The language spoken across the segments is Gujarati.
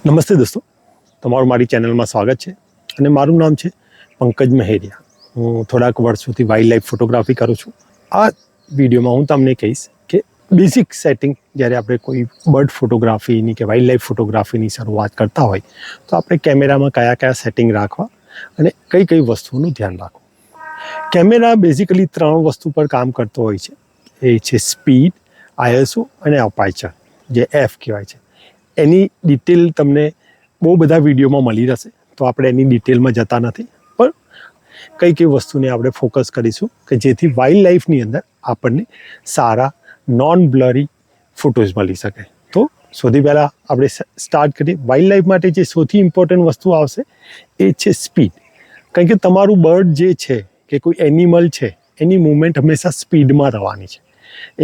નમસ્તે દોસ્તો, તમારું મારી ચેનલમાં સ્વાગત છે અને મારું નામ છે પંકજ મહેરિયા. હું થોડાક વર્ષોથી વાઇલ્ડ લાઈફ ફોટોગ્રાફી કરું છું. આ વિડીયોમાં હું તમને કહીશ કે બેઝિક સેટિંગ જ્યારે આપણે કોઈ બર્ડ ફોટોગ્રાફીની કે વાઇલ્ડ લાઈફ ફોટોગ્રાફીની શરૂઆત કરતા હોય તો આપણે કેમેરામાં કયા કયા સેટિંગ રાખવા અને કઈ કઈ વસ્તુઓનું ધ્યાન રાખવું. કેમેરા બેઝિકલી 3 વસ્તુ પર કામ કરતો હોય છે. એ છે સ્પીડ, ISO અને અપાર્ચર, જે F કહેવાય છે. એની ડિટેલ તમને બહુ બધા વિડીયોમાં મળી જશે, તો આપણે એની ડિટેલમાં જતા નથી, પણ કઈ કઈ વસ્તુને આપણે ફોકસ કરીશું કે જેથી વાઇલ્ડ લાઈફની અંદર આપણને સારા નોન બ્લરી ફોટોઝ મળી શકે. તો સૌથી પહેલાં આપણે સ્ટાર્ટ કરીએ. વાઇલ્ડ લાઈફ માટે જે સૌથી ઇમ્પોર્ટન્ટ વસ્તુ આવશે એ છે સ્પીડ. કારણ કે તમારું બર્ડ જે છે કે કોઈ એનિમલ છે એની મૂવમેન્ટ હંમેશા સ્પીડમાં રહેવાની છે,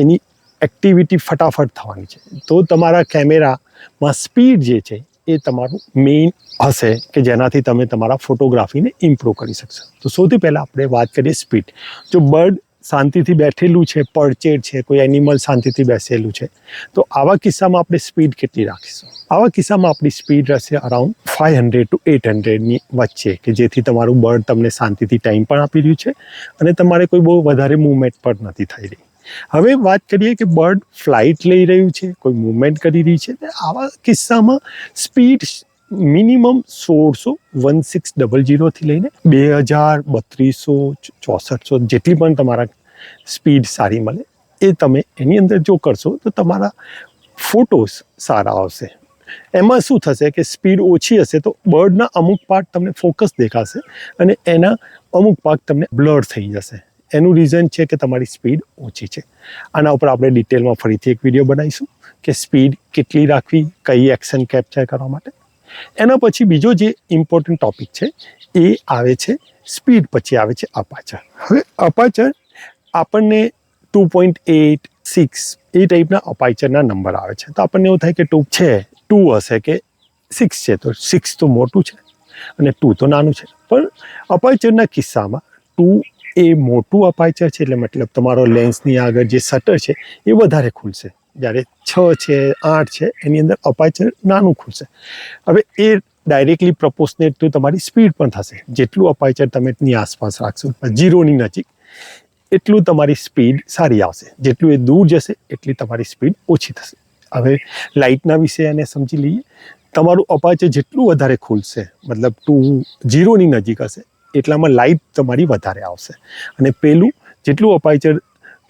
એની એક્ટિવિટી ફટાફટ થવાની છે. તો તમારા કેમેરામાં સ્પીડ જે છે એ તમારું મેઇન હશે કે જેનાથી તમે તમારા ફોટોગ્રાફીને ઇમ્પ્રૂવ કરી શકશો. તો સૌથી પહેલાં આપણે વાત કરીએ સ્પીડ. જો બર્ડ શાંતિથી બેઠેલું છે, પરચેડ છે, કોઈ એનિમલ શાંતિથી બેસેલું છે, તો આવા કિસ્સામાં આપણે સ્પીડ કેટલી રાખીશું? આવા કિસ્સામાં આપણી સ્પીડ રહેશે અરાઉન્ડ 500 to 800ની વચ્ચે, કે જેથી તમારું બર્ડ તમને શાંતિથી ટાઈમ પણ આપી રહ્યું છે અને તમારે કોઈ બહુ વધારે મૂવમેન્ટ પણ નથી થઈ રહી. હવે વાત કરીએ કે બર્ડ ફ્લાઇટ લઈ રહ્યું છે, કોઈ મૂવમેન્ટ કરી રહી છે, આવા કિસ્સામાં સ્પીડ મિનિમમ 1600 લઈને 2000, 3200, 6400 જેટલી પણ તમારા સ્પીડ સારી મળે એ તમે એની અંદર જો કરશો તો તમારા ફોટોઝ સારા આવશે. એમાં શું થશે કે સ્પીડ ઓછી હશે તો બર્ડના અમુક પાર્ટ તમને ફોકસ દેખાશે અને એના અમુક પાર્ટ તમને બ્લર થઈ જશે. એનું રીઝન છે કે તમારી સ્પીડ ઓછી છે. આના ઉપર આપણે ડિટેલમાં ફરીથી એક વિડીયો બનાવીશું કે સ્પીડ કેટલી રાખવી, કઈ એક્શન કેપ્ચર કરવા માટે. એના પછી બીજો જે ઇમ્પોર્ટન્ટ ટોપિક છે એ આવે છે સ્પીડ પછી આવે છે અપાર્ચર. હવે અપાર્ચર આપણને 2.8, 6 એ ટાઈપના અપાર્ચરના નંબર આવે છે. તો આપણને એવું થાય કે 2 હશે કે 6 છે, તો 6 તો મોટું છે અને 2 તો નાનું છે. પણ અપાર્ચરના કિસ્સામાં 2 એ મોટું અપાર્ચર છે, એટલે મતલબ તમારો લેન્સની આગળ જે શટર છે એ વધારે ખુલશે, જ્યારે 6 છે, 8 છે એની અંદર અપાર્ચર નાનું ખુલશે. હવે એ ડાયરેક્ટલી પ્રપોર્શનેટ ટુ તમારી સ્પીડ પણ થશે. જેટલું અપાર્ચર તમે એની આસપાસ રાખશો, 0ની નજીક, એટલું તમારી સ્પીડ સારી આવશે. જેટલું એ દૂર જશે એટલી તમારી સ્પીડ ઓછી થશે. હવે લાઇટના વિશે એને સમજી લઈએ. તમારું અપાર્ચર જેટલું વધારે ખુલશે, મતલબ 0ની નજીક હશે, એટલામાં લાઇટ તમારી વધારે આવશે. અને પેલું જેટલું અપાર્ચર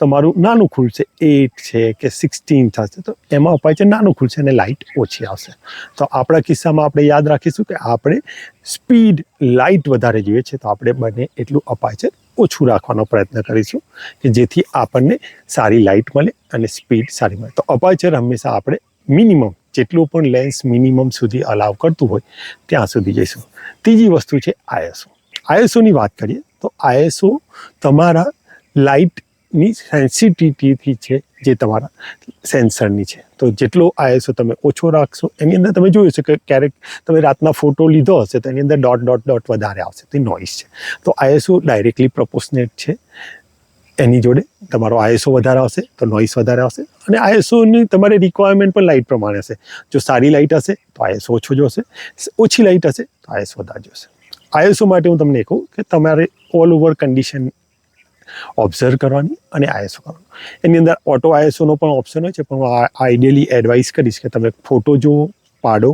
તમારું નાનું ખુલશે, 8 છે કે 16 થશે, તો એમાં અપાર્ચર નાનું ખુલશે અને લાઇટ ઓછી આવશે. તો આપણા કિસ્સામાં આપણે યાદ રાખીશું કે આપણે સ્પીડ લાઇટ વધારે જોઈએ છે, તો આપણે બને એટલું અપાર્ચર ઓછું રાખવાનો પ્રયત્ન કરીશું કે જેથી આપણને સારી લાઇટ મળે અને સ્પીડ સારી મળે. તો અપાર્ચર હંમેશા આપણે મિનિમમ, જેટલું પણ લેન્સ મિનિમમ સુધી અલાવ કરતું હોય ત્યાં સુધી જઈશું. ત્રીજી વસ્તુ છે ISOની વાત કરીએ તો ISO તમારા લાઇટની સેન્સિટિવિટી છે જે તમારા સેન્સરની છે. તો જેટલો ISO તમે ઓછો રાખશો, એની અંદર તમે જોયું છે કે ક્યારેક તમે રાતના ફોટો લીધો હશે તો એની અંદર ડોટ વધારે આવશે, તે નોઇઝ છે. તો ISO ડાયરેક્ટલી પ્રપોર્શનેટ છે, એની જોડે તમારો ISO વધારે આવશે તો નોઇઝ વધારે આવશે. અને ISOની તમારે રિક્વાયરમેન્ટ પણ લાઇટ પ્રમાણે હશે. જો સારી લાઇટ હશે તો ISO ઓછો જોશે, ઓછી લાઇટ હશે તો ISO વધારે જોશે. ISO માટે હું તમને કહું કે તમારે ઓલ ઓવર કન્ડિશન ઓબ્ઝર્વ કરવાની અને ISO કરવાનું. એની અંદર ઓટો ISOનો પણ ઓપ્શન હોય છે, પણ હું આઈડિયલી એડવાઇસ કરીશ કે તમે ફોટો જુઓ, પાડો,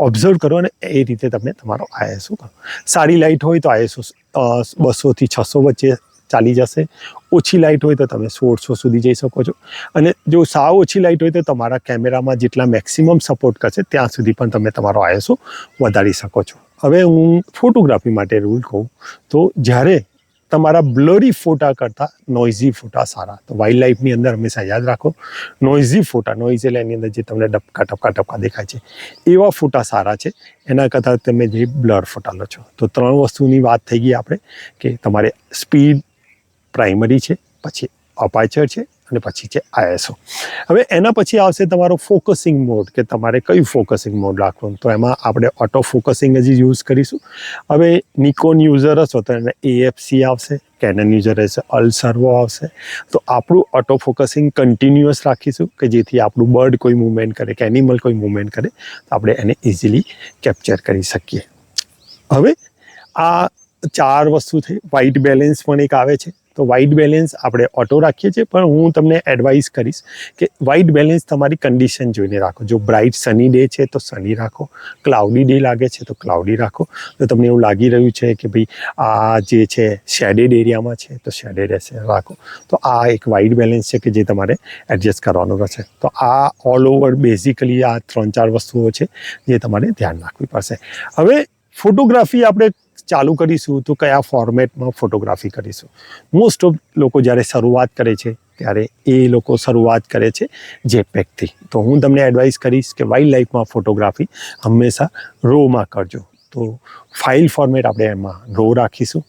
ઓબ્ઝર્વ કરો અને એ રીતે તમે તમારો ISO કરો. સારી લાઇટ હોય તો ISO 200 થી 600 વચ્ચે ચાલી જશે. ઓછી લાઇટ હોય તો તમે 1600 સુધી જઈ શકો છો. અને જો સાવ ઓછી લાઇટ હોય તો તમારા કેમેરામાં જેટલા મેક્સિમમ સપોર્ટ કરશે ત્યાં સુધી પણ તમે તમારો ISO વધારી શકો છો. હવે હું ફોટોગ્રાફી માટે રૂલ કહું તો જ્યારે તમારા બ્લરી ફોટા કરતાં નોઇઝી ફોટા સારા. તો વાઇલ્ડ લાઈફની અંદર હંમેશા યાદ રાખો, નોઇઝી ફોટા, નોઇઝ એટલે એની અંદર જે તમને ટપકા દેખાય છે એવા ફોટા સારા છે એના કરતાં તમે જે બ્લર ફોટા લો છો. તો 3 વસ્તુની વાત થઈ ગઈ આપણે કે તમારે સ્પીડ પ્રાઇમરી છે, પછી અપાર્ચર છે અને પછી છે ISO. હવે એના પછી આવશે તમારો ફોકસિંગ મોડ, કે તમારે કયું ફોકસિંગ મોડ રાખવું. તો એમાં આપણે ઓટો ફોકસિંગ જ યુઝ કરીશું. હવે નિકોન યુઝર હશો તો એને AFC આવશે, કેનન યુઝર હશે અલ સર્વો આવશે. તો આપણું ઓટો ફોકસિંગ કન્ટિન્યુઅસ રાખીશું, કે જેથી આપણું બર્ડ કોઈ મૂવમેન્ટ કરે કે એનિમલ કોઈ મૂવમેન્ટ કરે તો આપણે એને ઇઝીલી કેપ્ચર કરી શકીએ. હવે આ 4 વસ્તુ થઈ. વ્હાઇટ બેલેન્સ પણ એક આવે છે. તો વ્હાઇટ બેલેન્સ આપણે ઓટો રાખીએ છીએ, પણ હું તમને એડવાઇસ કરીશ કે વ્હાઇટ બેલેન્સ તમારી કન્ડિશન જોઈને રાખો. જો બ્રાઇટ સની ડે છે તો સની રાખો, ક્લાઉડી ડે લાગે છે તો ક્લાઉડી રાખો. જો તમને એવું લાગી રહ્યું છે કે ભાઈ આ જે છે શેડેડ એરિયામાં છે તો શેડેડ રાખો. તો આ એક વ્હાઇટ બેલેન્સ છે કે જે તમારે એડજસ્ટ કરવાનું રહેશે. તો આ ઓલ ઓવર બેઝિકલી આ 3-4 વસ્તુઓ છે જે તમારે ધ્યાન રાખવી પડશે. હવે ફોટોગ્રાફી આપણે ચાલુ કરીશું તો કયા ફોર્મેટમાં ફોટોગ્રાફી કરીશું. મોસ્ટ ઓફ લોકો જ્યારે શરૂઆત કરે છે ત્યારે એ લોકો શરૂઆત કરે છે JPEG-થી. તો હું તમને એડવાઇસ કરીશ કે વાઇલ્ડ લાઈફમાં ફોટોગ્રાફી હંમેશા RAWમાં કરજો. તો ફાઇલ ફોર્મેટ આપણે એમાં RAW રાખીશું.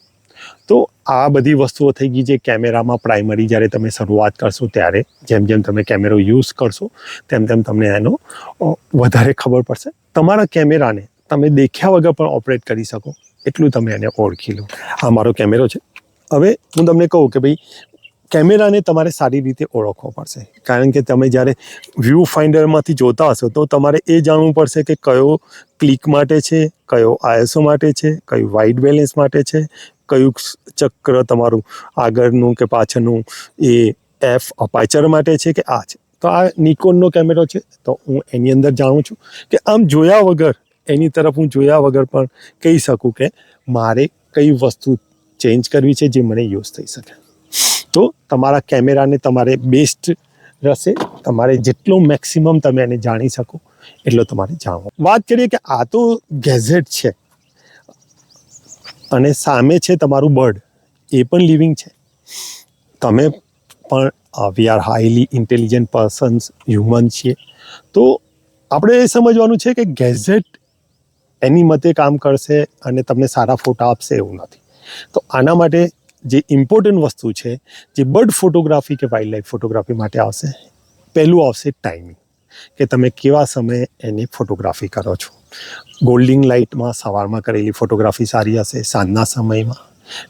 તો આ બધી વસ્તુઓ થઈ ગઈ જે કેમેરામાં પ્રાઇમરી જ્યારે તમે શરૂઆત કરશો ત્યારે જેમ જેમ તમે કેમેરો યુઝ કરશો તેમ તેમ તમને એનો વધારે ખબર પડશે. તમારા કેમેરાને તમે દેખ્યા વગર પણ ઓપરેટ કરી શકો એટલું તમે એને ઓળખી લો. આ મારો કેમેરો છે. હવે હું તમને કહું કે ભાઈ કેમેરાને તમારે સારી રીતે ઓળખવો પડશે, કારણ કે તમે જ્યારે વ્યૂ ફાઇન્ડરમાંથી જોતા હશો તો તમારે એ જાણવું પડશે કે કયો ક્લિક માટે છે, કયો ISO માટે છે, કયું વ્હાઇટ બેલેન્સ માટે છે, કયું ચક્ર તમારું આગળનું કે પાછળનું એ F અપાચર માટે છે કે આ છે. તો આ નિકોનનો કેમેરો છે તો હું એની અંદર જાણું છું કે આમ જોયા વગર એની તરફ હું જોયા વગર પણ કહી શકું કે મારે કઈ વસ્તુ ચેન્જ કરવી છે જે મને યુઝ થઈ શકે. તો તમારા કેમેરાને તમારે બેસ્ટ રહેશે. તમારે જેટલો મેક્સિમમ તમે એને જાણી શકો એટલો તમારે જાણવો. વાત કરીએ કે આ તો ગેઝેટ છે અને સામે છે તમારું બર્ડ, એ પણ લિવિંગ છે. તમે પણ we are highly intelligent persons, human છીએ. તો આપણે એ સમજવાનું છે કે ગેઝેટ એની મતે કામ કરશે અને તમને સારા ફોટા આપશે એવું નથી. તો આના માટે જે ઇમ્પોર્ટન્ટ વસ્તુ છે જે બર્ડ ફોટોગ્રાફી કે વાઇલ્ડ લાઈફ ફોટોગ્રાફી માટે આવશે, પહેલું આવશે ટાઈમિંગ, કે તમે કેવા સમયે એની ફોટોગ્રાફી કરો છો. ગોલ્ડિંગ લાઇટમાં સવારમાં કરેલી ફોટોગ્રાફી સારી હશે, સાંજના સમયમાં.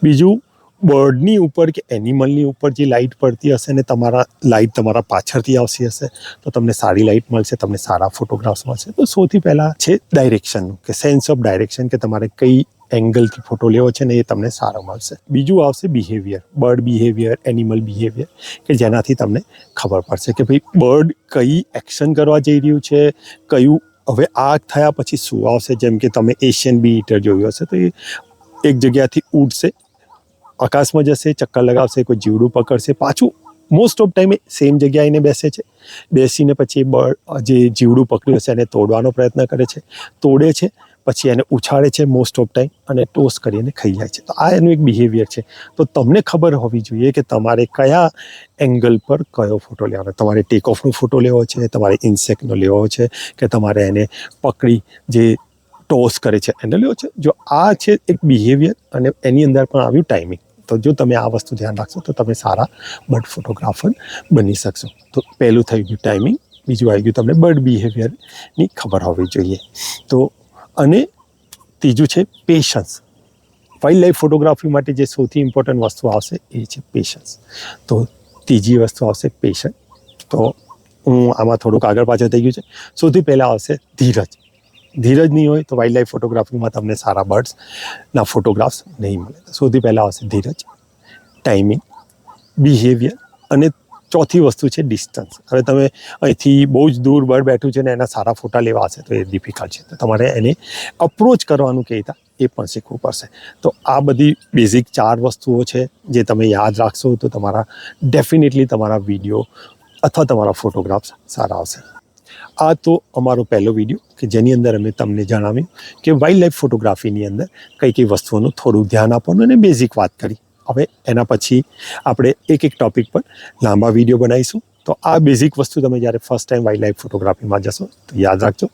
બીજું, બર્ડની ઉપર કે એનિમલની ઉપર જે લાઇટ પડતી હશે ને તમારા લાઇટ તમારા પાછળથી આવતી હશે તો તમને સારી લાઇટ મળશે, તમને સારા ફોટોગ્રાફ્સ મળશે. તો સૌથી પહેલાં છે ડાયરેક્શનનું, કે સેન્સ ઓફ ડાયરેક્શન, કે તમારે કઈ એંગલથી ફોટો લેવો છે ને એ તમને સારો મળશે. બીજું આવશે behaviour, bird behaviour, animal behaviour, કે જેનાથી તમને ખબર પડશે કે ભાઈ બર્ડ કઈ એક્શન કરવા જઈ રહ્યું છે, કયું હવે આ થયા પછી શું આવશે. જેમ કે તમે એશિયન બી ઈટર જોયું હશે તો એ એક જગ્યાથી ઉડશે, આકાશમાં જશે, ચક્કર લગાવશે, કોઈ જીવડું પકડશે, પાછું મોસ્ટ ઓફ ટાઈમે સેમ જગ્યાએ એને બેસે છે. બેસીને પછી બર્ડ જે જીવડું પકડ્યું હશે એને તોડવાનો પ્રયત્ન કરે છે, તોડે છે, પછી એને ઉછાળે છે મોસ્ટ ઓફ ટાઈમ અને ટોસ કરીને ખાઈ જાય છે. તો આ એનું એક બિહેવિયર છે. તો તમને ખબર હોવી જોઈએ કે તમારે કયા એંગલ પર કયો ફોટો લેવાનો. તમારે ટેક ઓફનો ફોટો લેવો છે, તમારે ઇન્સેક્ટનો લેવો છે, કે તમારે એને પકડી જે ટોસ કરે છે એને લેવો છે. જો આ છે એક બિહેવિયર અને એની અંદર પણ આવ્યું ટાઈમિંગ. તો જો તમે આ વસ્તુ ધ્યાન રાખશો તો તમે સારા બર્ડ ફોટોગ્રાફર બની શકશો. તો પહેલું થઈ ગયું ટાઈમિંગ. બીજું આવી ગયું તમને બર્ડ બિહેવિયરની ખબર હોવી જોઈએ. તો અને ત્રીજું છે પેશન્સ. વાઇલ્ડ લાઈફ ફોટોગ્રાફી માટે જે સૌથી ઇમ્પોર્ટન્ટ વસ્તુ આવશે એ છે પેશન્સ. તો ત્રીજી વસ્તુ આવશે પેશન્સ. તો હું આમાં થોડુંક આગળ પાછળ થઈ ગયું છે. સૌથી પહેલાં આવશે ધીરજ. ધીરજ નહીં હોય તો વાઇલ્ડ લાઈફ ફોટોગ્રાફીમાં તમને સારા બર્ડ્સના ફોટોગ્રાફ્સ નહીં મળે. સૌથી પહેલાં આવશે ધીરજ, ટાઈમિંગ, બિહેવિયર અને ચોથી વસ્તુ છે ડિસ્ટન્સ. હવે તમે અહીંથી બહુ જ દૂર બર્ડ બેઠું છે ને એના સારા ફોટા લેવા હશે તો એ ડિફિકલ્ટ છે. તો તમારે એને અપ્રોચ કરવાનું કઈ રીતે એ પણ શીખવું પડશે. તો આ બધી બેઝિક 4 વસ્તુઓ છે જે તમે યાદ રાખશો તો તમારા ડેફિનેટલી તમારા વિડીયો અથવા તમારા ફોટોગ્રાફ્સ સારા આવશે. આ તો અમારો પહેલો વિડીયો કે જેની અંદર અમે તમને જણાવ્યું કે વાઇલ્ડ લાઈફ ફોટોગ્રાફીની અંદર કઈ કઈ વસ્તુઓનું થોડું ધ્યાન આપવાનું અને બેઝિક વાત કરી. હવે એના પછી આપણે એક ટોપિક પર લાંબા વિડીયો બનાવીશું. તો આ બેઝિક વસ્તુ તમે જ્યારે ફર્સ્ટ ટાઈમ વાઇલ્ડ લાઈફ ફોટોગ્રાફીમાં જશો તો યાદ રાખજો.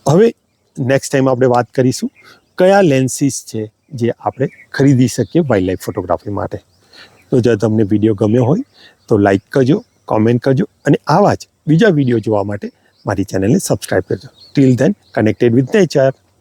હવે નેક્સ્ટ ટાઈમ આપણે વાત કરીશું કયા લેન્સીસ છે જે આપણે ખરીદી શકીએ વાઇલ્ડ લાઈફ ફોટોગ્રાફી માટે. તો જો તમને વિડીયો ગમ્યો હોય તો લાઈક કરજો, કોમેન્ટ કરજો અને આવા જ બીજા વિડીયો જોવા માટે મારી ચેનલને સબસ્ક્રાઈબ કરજો. Till then, connected with nature.